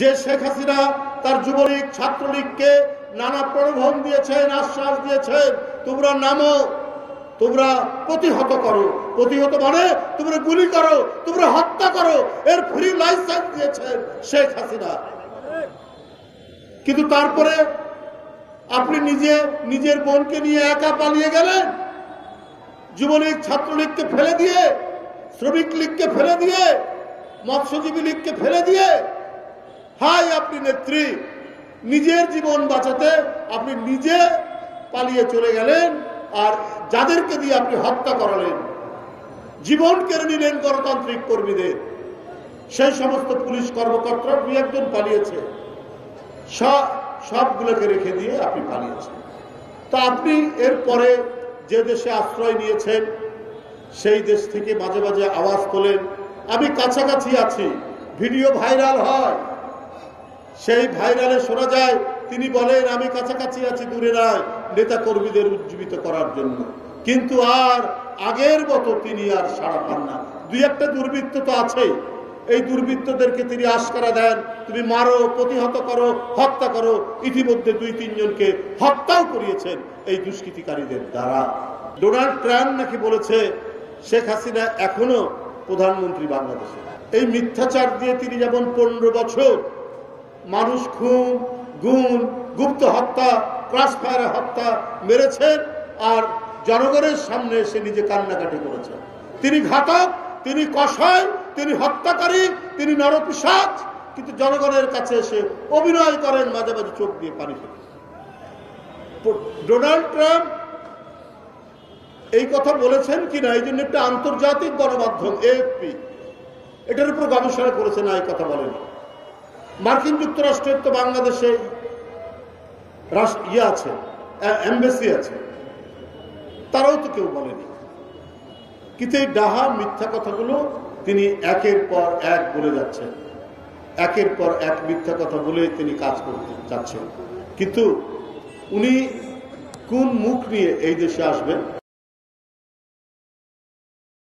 যে শেখ হাসিনা তার যুবলীগ ছাত্রলীগকে নানা প্রলোভন দিয়েছেন, আশ্বাস দিয়েছেন, তোমরা নামো, তোমরা প্রতিহত করো। প্রতিহত মানে তোমরা গুলি করো, তোমরা হত্যা করো, এর ফ্রি লাইসেন্স দিয়েছেন শেখ হাসিনা। কিন্তু তারপরে আপনি নিজের বোনকে নিয়ে একা পালিয়ে গেলেন, যুবলীগ ছাত্রলীগকে ফেলে দিয়ে, শ্রমিক লীগকে ফেলে দিয়ে, মৎস্যজীবী লীগকে ফেলে দিয়ে। হাই আপনি নেত্রী, নিজের জীবন বাঁচাতে আপনি নিজে পালিয়ে চলে গেলেন, আর যাদেরকে দিয়ে আপনি হত্যা করালেন, জীবন কেড়ে নিলেন গণতান্ত্রিক কর্মীদের। সেই সমস্ত পুলিশ কর্মকর্তা দুই একজন পালিয়েছে, সবগুলোকে রেখে দিয়ে আপনি পালিয়েছেন। তা আপনি এরপরে যে দেশে আশ্রয় নিয়েছেন সেই দেশ থেকে মাঝে মাঝে আওয়াজ তোলেন, আমি কাছাকাছি আছি, ভিডিও ভাইরাল হয়। সেই ভাইরালে শোনা যায় তিনি বলেন আমি কাছাকাছি আছি, দূরে নয়, নেতা কর্মীদের উজ্জীবিত করার জন্য। কিন্তু আর আগের মতো তিনি আর সাড়া পান না। দুই একটা দুর্বৃত্ত তো আছেই, এই দুর্বৃত্তদেরকে তিনি আশকারা দেন, তুমি মারো, প্রতিহত করো, হত্যা করো। ইতিমধ্যে 2-3 জনকে হত্যাও করিয়েছেন এই দুষ্কৃতিকারীদের দ্বারা। ডোনাল্ড ট্রাম্প নাকি বলেছে শেখ হাসিনা এখনো প্রধানমন্ত্রী বাংলাদেশে। এই মিথ্যাচার দিয়ে তিনি যেমন 15 বছর মানুষ খুন, গুম, গুপ্ত হত্যা, ক্রাস ফায়ারে হত্যা মেরেছেন, আর জনগণের সামনে এসে নিজে কান্নাকাটি করেছেন। তিনি ঘাতক, তিনি কসাই, তিনি হত্যাকারী, তিনি নরপিশাচ, কিন্তু জনগণের কাছে এসে অভিনয় করেন, মাঝে মাঝে চোখ দিয়ে পানি ফেলে। ডোনাল্ড ট্রাম্প এই কথা বলেছেন কিনা এই জন্য একটা আন্তর্জাতিক গণমাধ্যম AFP এটার উপর গবেষণা করেছে না, এই কথা বলেন। মার্কিন যুক্তরাষ্ট্রের তো বাংলাদেশে আছে, এমবেসি আছে, তারাও তো কেউ বলেনি। কিন্তু এই ডাহা মিথ্যা কথাগুলো তিনি একের পর এক বলে যাচ্ছেন, একের পর এক মিথ্যা কথা বলে তিনি কাজ করতে চাচ্ছেন। কিন্তু উনি কোন মুখ নিয়ে এই দেশে আসবেন?